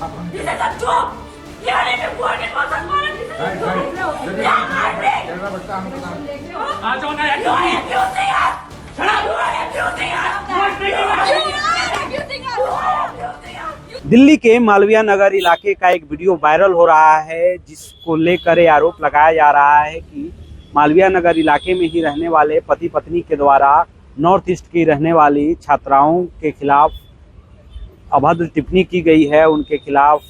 दिल्ली के मालवीय नगर इलाके का एक वीडियो वायरल हो रहा है, जिसको लेकर आरोप लगाया जा रहा है कि मालवीय नगर इलाके में ही रहने वाले पति पत्नी के द्वारा नॉर्थ ईस्ट की रहने वाली छात्राओं के खिलाफ अभद्र टिप्पणी की गई है, उनके खिलाफ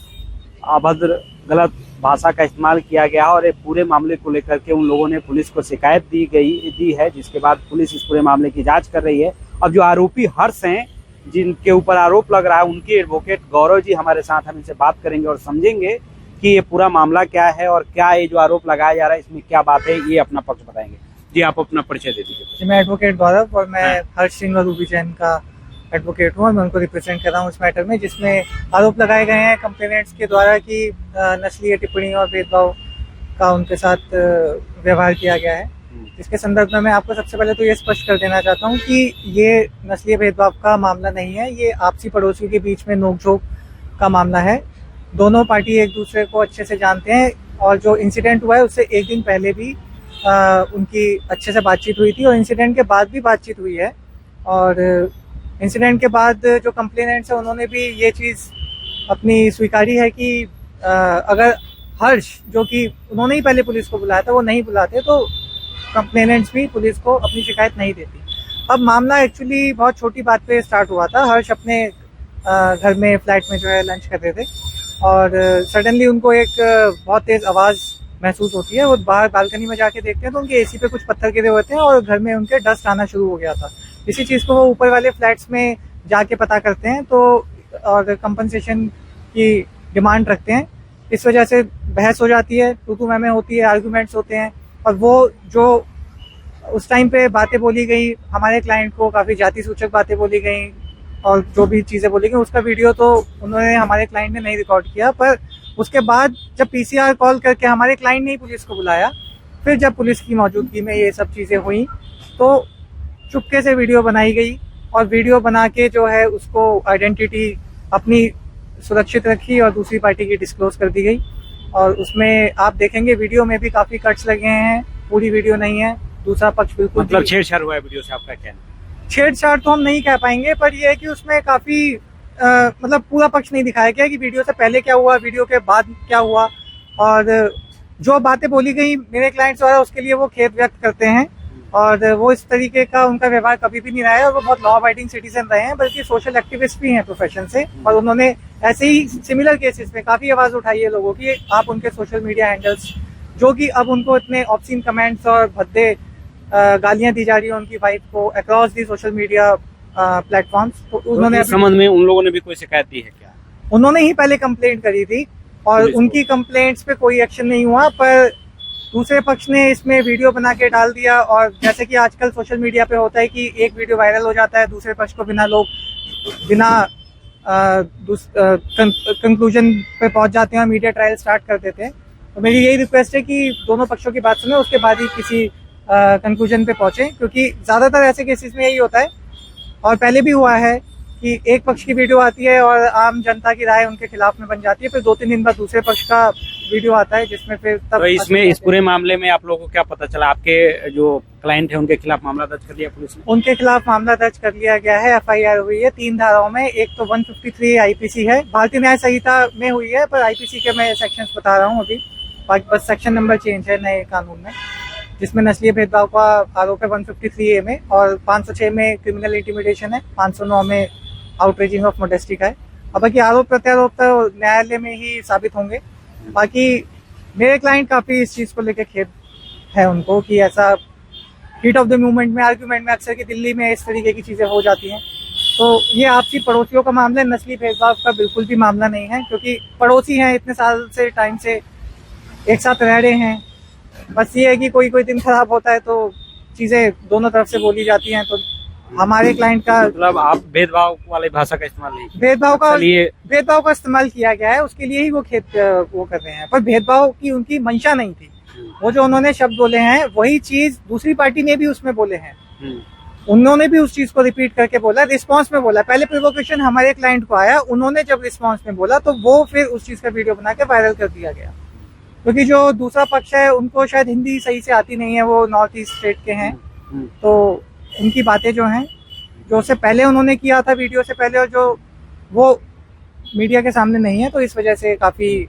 अभद्र गलत भाषा का इस्तेमाल किया गया और ये पूरे मामले को लेकर के उन लोगों ने पुलिस को शिकायत दी है, जिसके बाद पुलिस इस पूरे मामले की जांच कर रही है। अब जो आरोपी हर्ष हैं, जिनके ऊपर आरोप लग रहा है, उनके एडवोकेट गौरव जी हमारे साथ, हम इनसे बात करेंगे और समझेंगे कि ये पूरा मामला क्या है और क्या ये जो आरोप लगाया जा रहा है इसमें क्या बात है, ये अपना पक्ष बताएंगे। जी, आप अपना परिचय दे दीजिए। मैं एडवोकेट गौरव और मैं हर्ष सिंह और रूबी जैन का एडवोकेट हूँ और मैं उनको रिप्रेजेंट कर रहा हूँ इस मैटर में, जिसमें आरोप लगाए गए हैं कंप्लेनेंट्स के द्वारा कि नस्लीय टिप्पणी और भेदभाव का उनके साथ व्यवहार किया गया है। इसके संदर्भ में मैं आपको सबसे पहले तो ये स्पष्ट कर देना चाहता हूँ कि ये नस्लीय भेदभाव का मामला नहीं है, ये आपसी पड़ोसियों के बीच में नोकझोंक का मामला है। दोनों पार्टी एक दूसरे को अच्छे से जानते हैं और जो इंसिडेंट हुआ है उससे एक दिन पहले भी उनकी अच्छे से बातचीत हुई थी और इंसिडेंट के बाद भी बातचीत हुई है। और इंसिडेंट के बाद जो कंप्लेनेंट्स है उन्होंने भी ये चीज़ अपनी स्वीकारी है कि अगर हर्ष, जो कि उन्होंने ही पहले पुलिस को बुलाया था, वो नहीं बुलाते तो कंप्लेनेंट्स भी पुलिस को अपनी शिकायत नहीं देती। अब मामला एक्चुअली बहुत छोटी बात पे स्टार्ट हुआ था। हर्ष अपने घर में फ्लैट में जो है लंच कर रहे थे और सडनली उनको एक बहुत तेज आवाज़ महसूस होती है। वो बाहर बालकनी में जाके देखते हैं तो उनके एसी पे कुछ पत्थर गिरे होते हैं और घर में उनके डस्ट आना शुरू हो गया था। इसी चीज़ को वो ऊपर वाले फ्लैट्स में जाके पता करते हैं तो और कंपनसेशन की डिमांड रखते हैं। इस वजह से बहस हो जाती है, तू मैं होती है, आर्गूमेंट्स होते हैं और वो जो उस टाइम पे बातें बोली गई, हमारे क्लाइंट को काफ़ी जाति सूचक बातें बोली गई और जो भी चीज़ें बोली गई उसका वीडियो तो उन्होंने, हमारे क्लाइंट ने नहीं रिकॉर्ड किया। पर उसके बाद जब पीसीआर कॉल करके हमारे क्लाइंट ने ही पुलिस को बुलाया, फिर जब पुलिस की मौजूदगी में ये सब चीज़ें हुई तो चुपके से वीडियो बनाई गई और वीडियो बना के जो है उसको आइडेंटिटी अपनी सुरक्षित रखी और दूसरी पार्टी की डिस्क्लोज कर दी गई। और उसमें आप देखेंगे वीडियो में भी काफ़ी कट्स लगे हैं, पूरी वीडियो नहीं है, दूसरा पक्ष बिल्कुल मतलब छेड़छाड़ हुआ है वीडियो से, आपका कहना? छेड़छाड़ तो हम नहीं कह पाएंगे, पर यह है कि उसमें काफ़ी मतलब पूरा पक्ष नहीं दिखाया गया कि वीडियो से पहले क्या हुआ, वीडियो के बाद क्या हुआ। और जो बातें बोली गई मेरे क्लाइंट्स द्वारा उसके लिए वो खेद व्यक्त करते हैं और वो इस तरीके का उनका व्यवहार कभी भी नहीं रहा है और वो बहुत लॉ अबाइडिंग सिटीजन रहे हैं, बल्कि सोशल एक्टिविस्ट भी हैं प्रोफेशन से। और उन्होंने ऐसे ही सिमिलर केसेस में काफ़ी आवाज़ उठाई है लोगों की। आप उनके सोशल मीडिया हैंडल्स, जो कि अब उनको इतने ऑब्सीन कमेंट्स और भद्दे गालियां दी जा रही है उनकी वाइफ को across the social media platforms, तो उन्होंने इस संबंध में उन लोगों ने भी कोई शिकायत दी है क्या? उन्होंने ही पहले कंप्लेंट करी थी और उनकी कंप्लेंट्स पे कोई एक्शन नहीं हुआ, पर दूसरे पक्ष ने इसमें वीडियो बना के डाल दिया। और जैसे कि आजकल सोशल मीडिया पे होता है कि एक वीडियो वायरल हो जाता है, दूसरे पक्ष को बिना कंक्लूजन पे पहुंच जाते हैं और मीडिया ट्रायल स्टार्ट कर देते हैं। तो मेरी यही रिक्वेस्ट है कि दोनों पक्षों की बात सुने, उसके बाद ही किसी कंक्लूजन पे पहुंचे, क्योंकि ज़्यादातर ऐसे केसेस में यही होता है और पहले भी हुआ है कि एक पक्ष की वीडियो आती है और आम जनता की राय उनके खिलाफ में बन जाती है, फिर 2-3 दिन बाद दूसरे पक्ष का वीडियो आता है जिसमें फिर तब। तो इसमें इस पूरे मामले में आप लोगों को क्या पता चला? आपके जो क्लाइंट है उनके खिलाफ मामला दर्ज कर लिया पुलिस ने? उनके खिलाफ मामला दर्ज कर लिया गया है, FIR हुई है 3 धाराओं में। एक तो 153 IPC है, भारतीय न्याय संहिता में हुई है, पर IPC के मैं सेक्शंस बता रहा हूँ अभी, बस सेक्शन नंबर चेंज है नए कानून में, जिसमें नस्लीय भेदभाव का आरोप है 153A में और 506 में क्रिमिनल इंटिमिडेशन है, 509 में आउटरेजिंग ऑफ मॉडेस्टी का है। अब बाकी आरोप प्रत्यारोप तो न्यायालय में ही साबित होंगे। बाकी मेरे क्लाइंट काफ़ी इस चीज़ को लेकर खेद है उनको कि ऐसा हीट ऑफ द मूवमेंट में, आर्ग्यूमेंट में अक्सर कि दिल्ली में इस तरीके की चीज़ें हो जाती हैं। तो ये आपसी पड़ोसियों का मामला है, नस्ली भेदभाव का बिल्कुल भी मामला नहीं है, क्योंकि पड़ोसी हैं, इतने साल से टाइम से एक साथ रह रहे हैं। बस ये है कि कोई दिन खराब होता है तो चीज़ें दोनों तरफ से बोली जाती हैं। तो हमारे क्लाइंट का मतलब आप भेदभाव वाली भाषा का इस्तेमाल नहीं, भेदभाव का इस्तेमाल किया गया है, उसके लिए ही वो वो कर रहे हैं, पर भेदभाव की उनकी मंशा नहीं थी। वो जो उन्होंने शब्द बोले हैं वही चीज दूसरी पार्टी ने भी उसमें बोले हैं। उन्होंने भी उस चीज को रिपीट करके बोला, रिस्पांस में बोला। पहले प्रोवोकेशन हमारे क्लाइंट को आया, उन्होंने जब रिस्पांस में बोला तो वो फिर उस चीज का वीडियो बना के वायरल कर दिया गया। क्योंकि जो दूसरा पक्ष है उनको शायद हिंदी सही से आती नहीं है, वो नॉर्थ ईस्ट स्टेट के हैं, तो उनकी बातें जो हैं, जो उससे पहले उन्होंने किया था वीडियो से पहले, और जो वो मीडिया के सामने नहीं है, तो इस वजह से काफी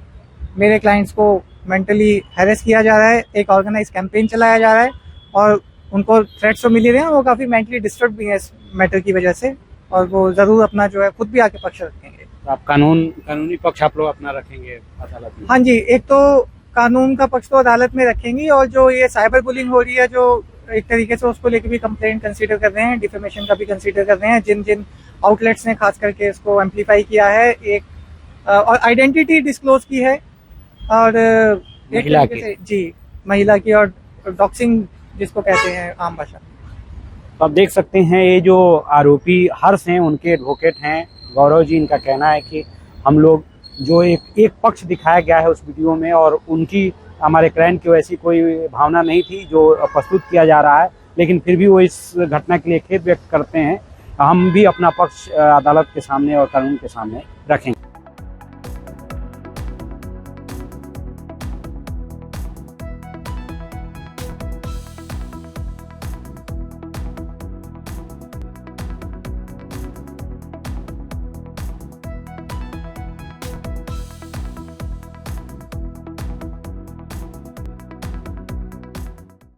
मेरे क्लाइंट्स को मेंटली हैरेस किया जा रहा है। एक ऑर्गेनाइज कैंपेन चलाया जा रहा है और उनको थ्रेट्स तो मिल ही रहे हैं, वो काफी मेंटली डिस्टर्ब भी है इस मैटर की वजह से, और वो जरूर अपना जो है खुद भी आके पक्ष रखेंगे। तो आप कानूनी पक्ष आप लोग अपना रखेंगे अदालत में? हाँ जी, एक तो कानून का पक्ष तो अदालत में रखेंगी, और जो ये साइबर बुलिंग हो रही है, जो एक तरीके से उसको लेके भी कंप्लेंट कंसीडर कर रहे हैं, डिफेमेशन का भी कंसीडर कर रहे हैं, जिन जिन आउटलेट्स ने खास करके इसको एम्पलीफाई किया है, एक और आइडेंटिटी डिस्क्लोज की है, और एक महिला तरीके से जी महिला की, और डॉक्सिंग जिसको कहते हैं आम भाषा में। तो आप देख सकते हैं ये जो आरोपी हर्ष हैं, उनके एडवोकेट हैं गौरव जी। इनका कहना है कि हम लोग जो एक पक्ष दिखाया गया है उस वीडियो में, और उनकी हमारे क्लाइंट की वैसी कोई भावना नहीं थी जो प्रस्तुत किया जा रहा है, लेकिन फिर भी वो इस घटना के लिए खेद व्यक्त करते हैं। हम भी अपना पक्ष अदालत के सामने और कानून के सामने रखेंगे।